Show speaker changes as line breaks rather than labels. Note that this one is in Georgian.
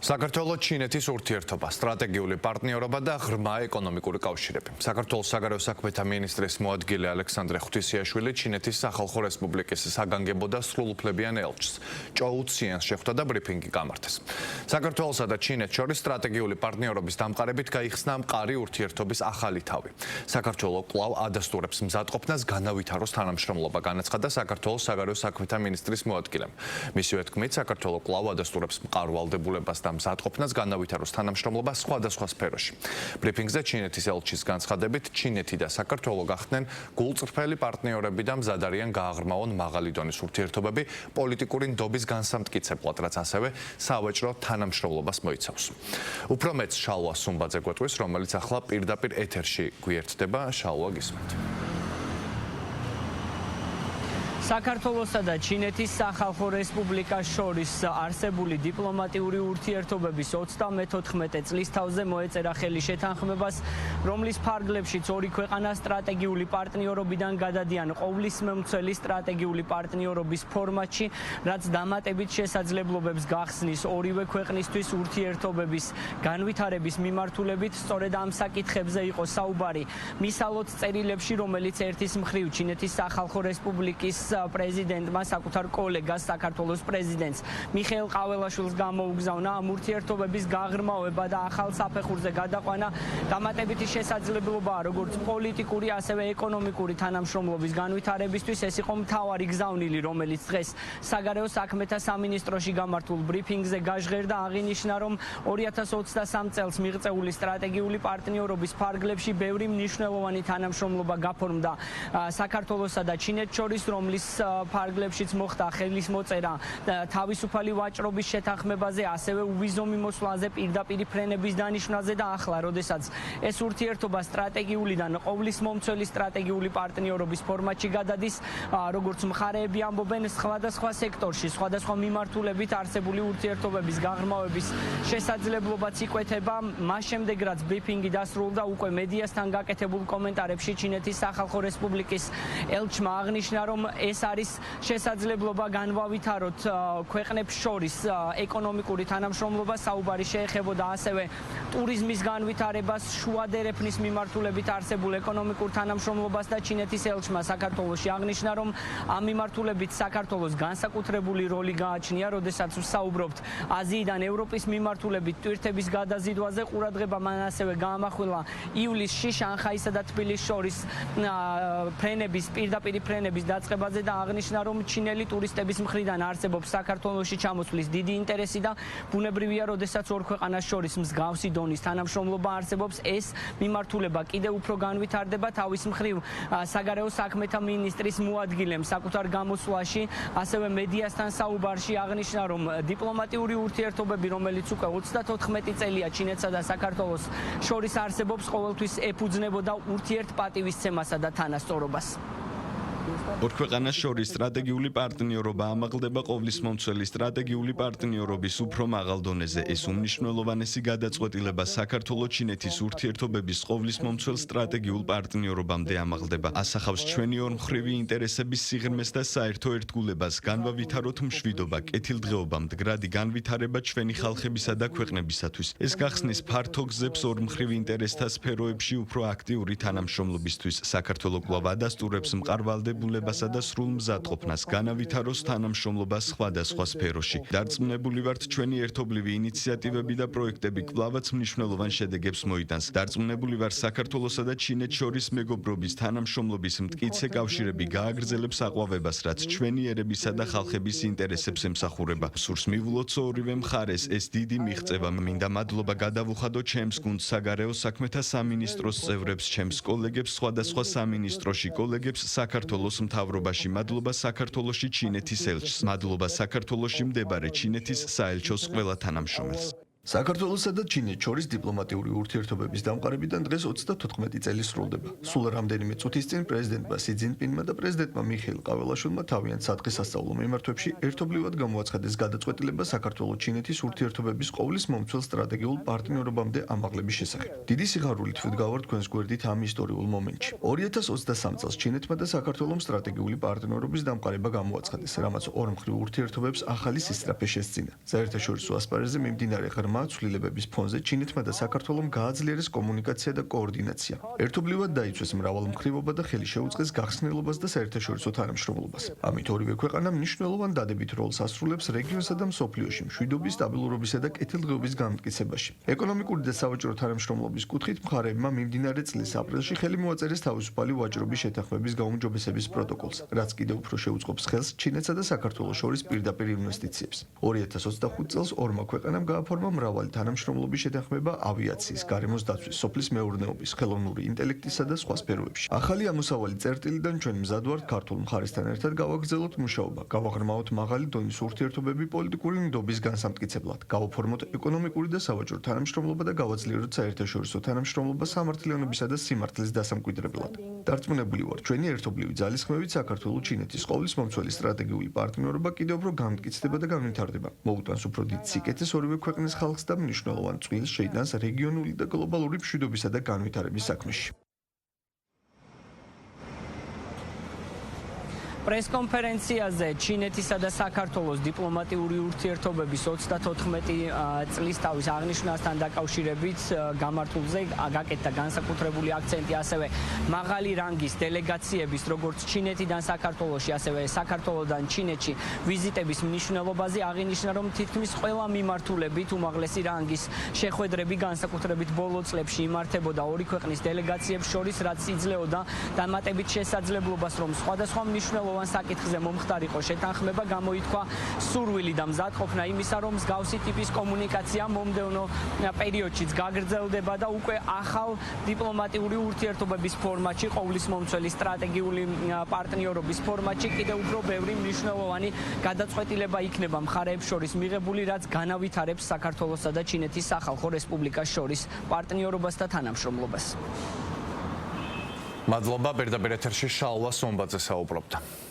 საქართველოს ჩინეთის ურთიერთობა, სტრატეგიული პარტნიორობა და ღრმა ეკონომიკური კავშირები. საქართველოს საგარეო საქმეთა მინისტრის მოადგილე ალექსანდრე ღვთისიაშვილი ჩინეთის სახალხო რესპუბლიკის საგანგებო და სრულუფლებიან ელჩს ჭოუ ციანს შეხვდა და ბრიფინგი გამართეს. საქართველოსა და ჩინეთს შორის სტრატეგიული პარტნიორობის დამყარებით გაიხსნა მყარი ურთიერთობის ახალი თავი. საქართველოს კვლავ ადასტურებს მზადყოფნას განავითაროს თანამშრომლობა, განაცხადა საქართველოს საგარეო საქმეთა მინისტრის მოადგილემ. მისივე თქმით, საქართველოს კვლავ ადასტურებს მყარ ვალდებულებას და მზადყოფნას განავითაროს თანამშრომლობა სხვადასხვა სფეროში. ბრიფინგზე ჩინეთის ელჩის განცხადებით, ჩინეთი და საქართველო გახდნენ გულწრფელი პარტნიორები და მზად არიან გააღრმავონ მაღალი დონის ურთიერთობები პოლიტიკური ნდობის განსამტკიცებლად, რაც ასევე სავაჭრო თანამშრომლობას მოიცავს. უფრო მეც შალვა სუმბაძე გვეტყვის, რომელიც ახლა პირდაპირ ეთერში გვიერთდება. შალვა, გისმენთ.
საქართველოსა და ჩინეთის სახალხო რესპუბლიკას შორის არსებული დიპლომატიური ურთიერთობების 34 წლის თავზე მოეწერა ხელი შეთანხმებას, რომლის ფარგლებშიც ორი ქვეყანა სტრატეგიული პარტნიორობიდან გადადიან ყოვლისმომცველი სტრატეგიული პარტნიორობის ფორმატში, რაც დამატებით შესაძლებლობებს გახსნის ორივე ქვეყნისთვის ურთიერთობების განვითარების მიმართულებით. სწორედ ამ საკითხებზე იყო საუბარი მისალოთ წერილებში, რომელიც ერთის მხრივ ჩინეთის სახალხო რესპუბლიკის პრეზიდენტმა საკუთარ კოლეგას საქართველოს პრეზიდენტს მიხეილ ყაველაშვილს გამოუგზავნა ამ ურთიერთობების გაღრმავება და ახალ საფეხურზე გადაყვანა. დამატებითი შესაძლებლობაა როგორც პოლიტიკური, ასევე ეკონომიკური თანამშრომლობის განვითარებისთვის. ეს იყო მთავარი გზავნილი, რომელიც დღეს საგარეო საქმეთა სამინისტროში გამართულ ბრიფინგზე გაჟღერდა. აღინიშნა, რომ 2023 წელს მიღწეული სტრატეგიული პარტნიორობის ფარგლებში ბევრი მნიშვნელოვანი თანამშრომლობა გაფორმდა საქართველოსა და ჩინეთს შორის, რომლის ფარგლებშიც მოხდა ხელის მოწერა თავისუფალი ვაჭრობის შეთანხმებაზე, ასევე უვიზო მიმოსვლაზე, პირდაპირი ფრენების დანიშვნაზე და ახლა, როდესაც ეს ურთიერთობა სტრატეგიულიდან ყოვლისმომცველი სტრატეგიული პარტნიორობის ფორმატში გადადის, როგორც მხარეები ამბობენ, სხვადასხვა სექტორში, სხვადასხვა მიმართულებით არსებული ურთიერთობების გაღრმავების შესაძლებლობაც იკვეთება. მას შემდეგ, რაც ბრიფინგი დასრულდა, უკვე მედიასთან გაკეთებულ კომენტარებში ჩინეთის სახალხო რესპუბლიკის ელჩმა აღნიშნა, რომ ეს არის შესაძლებლობა განვავითაროთ ქვეყნებს შორის ეკონომიკური თანამშრომლობა, საუბარი შეეხებოდა ასევე ტურიზმის განვითარებას, შუადერეფნის მიმართულებით არსებულ ეკონომიკურ თანამშრომლობას და ჩინეთის ელჩმა საქართველოში აღნიშნა, რომ ამ მიმართულებით საქართველოს განსაკუთრებული როლი გააჩნია, როდესაც ვსაუბრობთ აზიიდან ევროპის მიმართულებით ტვირთების გადაზიდვაზე. ყურადღება მან ასევე გაამახვილა ივლისში შანხაისა და თბილისის შორის პირდაპირი ფრენების დაწყებაზე და აღნიშნა, რომ ჩინელი ტურისტების მხრიდან არსებობს საქართველოში ჩამოსვლის დიდი ინტერესი და ბუნებრივია, როდესაც ორ ქვეყანას შორის მსგავსი დონის თანამშრომლობა არსებობს, ეს მიმართულება კიდევ უფრო განვითარდება. თავის მხრივ საგარეო საქმეთა მინისტრის მოადგილემ საკუთარ გამოსვლაში, ასევე მედიასთან საუბარში აღნიშნა, რომ დიპლომატიური ურთიერთობები, რომელიც უკვე 34 წელია ჩინეთსა და საქართველოს შორის არსებობს, ყოველთვის ეფუძნებოდა ურთიერთპატივისცემასა და თანასწორობას.
ორ ქვეყანას შორის სტრატეგიული პარტნიორობა ამაღლდება ყოვლისმომცველი სტრატეგიული პარტნიორობის უფრო მაღალ დონეზე. ეს უმნიშვნელოვანესი გადაწყვეტილება საქართველოს-ჩინეთის ურთიერთობების ყოვლისმომცველ სტრატეგიულ პარტნიორობამდე ამაღლდება. ასახავს ჩვენი ორმხრივი ინტერესების სიღრმეს და საერთო ერთგულებას, განვავითაროთ მშვიდობა, კეთილდღეობა, მდგრადი განვითარება ჩვენი ხალხებისა და ქვეყნებისათვის. ეს გახსნის ფართო გზებს ორმხრივ ინტერესთა სფეროებში უფრო აქტიური თანამშრომლობისთვის. საქართველოს კვლავ ადასტურებს მყარვალდებულებასა და სრულ მზადყოფნას, განავითაროს თანამშრომლობა სხვადასხვა სფეროში. დარწმუნებული ვართ, ჩვენი ერთობლივი ინიციატივები და პროექტები კვლავაც მნიშვნელოვან შედეგებს მოიტანს. დარწმუნებული ვარ, საქართველოსა და ჩინეთს შორის მეგობრობის თანამშრომლობის მტკიცე კავშირები გააგრძელებს აყვავებას, რაც ჩვენი ერებისა და ხალხების ინტერესებს ემსახურება. სურს მივულოცო ორივე მხარეს ეს დიდი მიღწევა. მინდა მადლობა გადავუხადო ჩემს გუნდს, საგარეო საქმეთა სამინისტროს წევრებს, ჩემს კოლეგებს სხვადასხვა სამინისტროში, კოლეგებს საქართველოს მთავრობაში, მადლობა საქართველოში ჩინეთის ელჩს, მადლობა საქართველოში მდებარე ჩინეთის საელჩოს ყველა თანამშრომელს.
საქართველოსა და ჩინეთს შორის დიპლომატიური ურთიერთობების დამყარებიდან დღეს 34 წელი სრულდება. სულ რამდენიმე წუთის წინ პრეზიდენტმა სი ძინპინმა და პრეზიდენტმა მიხეილ ყაველაშვილმა თავიანთ სადღესასწაულო მიმართვებში ერთობლივად გამოაცხადეს გადაწყვეტილება საქართველოს-ჩინეთის ურთიერთობების ყოვლისმომცველ სტრატეგიულ პარტნიორობამდე ამაღლების შესახებ. დიდი სიხარულით ვდგავართ თქვენს გვერდით ამ ისტორიულ მომენტში. 2023 წელს ჩინეთმა და საქართველოს სტრატეგიული პარტნიორობის დამყარება გამოაცხადეს, რამაც ორმხრივ ურთიერთობებს ახალი სისწრაფე შესძინა. საერთაშორისო ასპარეზზე მიმდინარე ღრმა ცვლილებების ფონზე ჩინეთმა და საქართველომ გააძლიერეს კომუნიკაცია და კოორდინაცია. ერთობლივად დაიცვეს მრავალმხრივობა და ხელი შეუწყეს გახსნილობას და საერთაშორისო თანამშრომლობას. ამით ორივე ქვეყანა მნიშვნელოვან დადებით როლს ასრულებს რეგიონსა და მსოფლიოში მშვიდობის, სტაბილურობისა და კეთილდღეობის განმტკიცებაში. ეკონომიკური და სავაჭრო თანამშრომლობის კუთხით მხარეებმა მიმდინარე წლის აპრილში ხელი მოაწერეს თავისუფალი ვაჭრობის შეთანხმების გაუმჯობესების პროტოკოლს, რაც კიდევ უფრო შეუწყობს ხელს ჩინეთსა და საქართველოს შორის პირდაპირ ინვესტიციებს. 2025 წელს ორმა ქვეყანამ გააფორმა მრავალი თანამშრომლობის შეთანხმება ავიაციის, გარემოს დაცვის, სოფლის მეურნეობის, ხელოვნური ინტელექტისა და სხვა სფეროებში. ახალი ამოსავალი წერტილიდან ჩვენ მზად ვართ ქართულ მხარესთან ერთად გავაგრძელოთ მუშაობა, გავაღრმავოთ მაღალი დონის ურთიერთობები პოლიტიკური ნდობის განსამტკიცებლად, გავაფორმოთ ეკონომიკური და სავაჭრო თანამშრომლობა და გავაძლიეროთ საერთაშორისო თანამშრომლობა სამართლიანობისა და სიმართლის დასამკვიდრებლად. დარწმუნებული ვარ, ჩვენი ერთობლივი ძალისხმევით საქართველოს ჩინეთის ყოვლის მომცველი სტრატეგიული პარტნიორობა კიდევ უფრო განმტკიცდება და განვითარდება. მოუტანს უფრო დიდ სიკეთეს ორივე ქვეყნის ხალხს და მნიშვნელოვან წვლილს შეიტანს რეგიონული და გლობალური მშვიდობისა და განვითარების საქმეში.
პრესკონფერენციაზე ჩინეთისა და საქართველოს დიპლომატიური ურთიერთობების 34 წლის თავის აღნიშვნასთან დაკავშირებით გამართულზე გაკეთდა განსაკუთრებული აქცენტი ასევე მაღალი რანგის დელეგაციების, როგორც ჩინეთიდან საქართველოში, ასევე საქართველოსდან ჩინეთში ვიზიტების მნიშვნელობაზე აღინიშნა, რომ თითქმის ყველა მიმართულებით უმაღლესი რანგის შეხვედრები განსაკუთრებით ბოლო წლებში იმართებოდა ორი ქვეყნის დელეგაციებს შორის, რაც იძლეოდა დამატებით შესაძლებლობას, რომ სხვადასხვა მნიშვნელოვან საკითხზე მომხდარიყო შეთანხმება, გამოითქვა სურვილი და მზადყოფნა იმისა, რომ მსგავსი ტიპის კომუნიკაცია მომდევნო პერიოდშიც გაგრძელდება და უკვე ახალ დიპლომატიური ურთიერთობების ფორმატში, ყოვლის მომცველი სტრატეგიული პარტნიორობის ფორმატში კიდევ უფრო ბევრი მნიშვნელოვანი გადაწყვეტილება იქნება მხარეებს შორის მიღებული, რაც განავითარებს საქართველოსა და ჩინეთის სახალხო რესპუბლიკას შორის პარტნიორობას და თანამშრომლობას.
მადლობა, პირდაპირ ეთერში შალვა სომბაძე საუბრობდა.